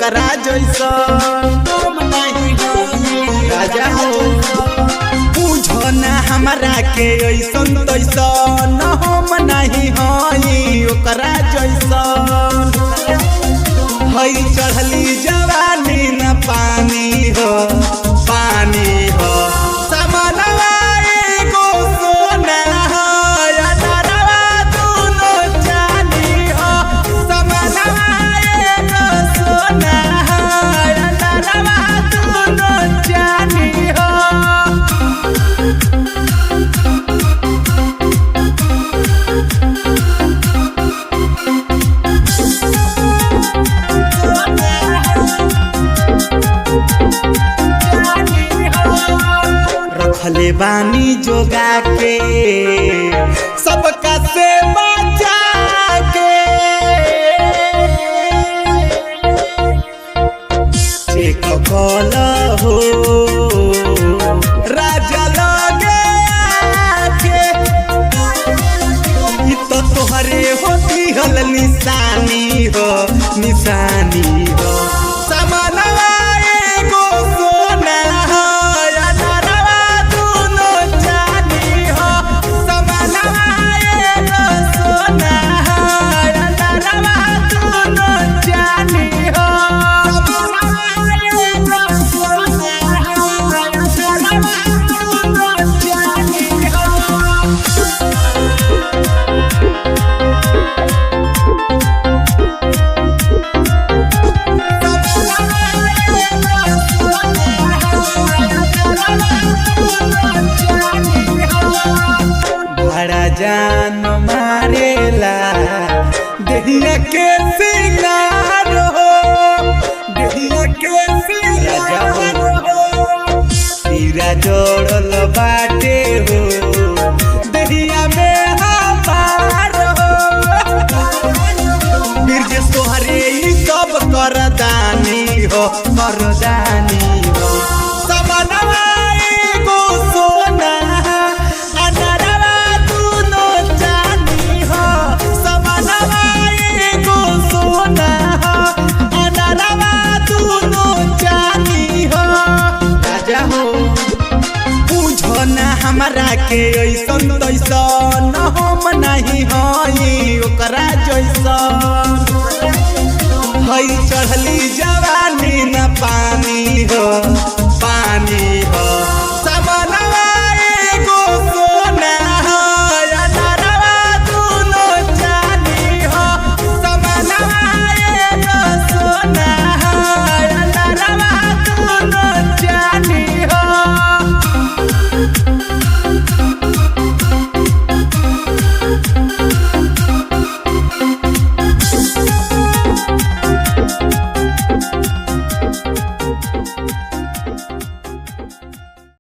ओकरा जैसन राजा हो बुझो ना हमरा के ऐसन तैसन हम नहीं हई ओकरा जैसन हई चढ़ली जवानी न पानी हो समनवा एगो सोना हो अनरवा दुनो चानी हो समनवा एगो सोना हो अनरवा दुनो चानी हो रखले बानी जोगा के सबका से बचा के चेक कल हो राजा लगे आके इ तो तोहरे होती हल निशानी हो समनवा एगो सोना हो अनरवा दुनो चानी हो समनवा एगो सोना हो अनरवा दुनो चानी हो समनवा एगो सोना हो अनरवा दुनो चानी हो बड़ा जान मारेला देहिया के सिंगार हो देहिया के सिंगार हो तीरा जोड़ल बाटे हो देहिया में हमार हो बिरजेश तोहरे ई सब करदानी हो समनवा एगो सोना अनरवा दुनो चानी हो समनवा एगो सोना अनरवा दुनो चानी हो राजा हो बुझो ना हमरा के ऐसा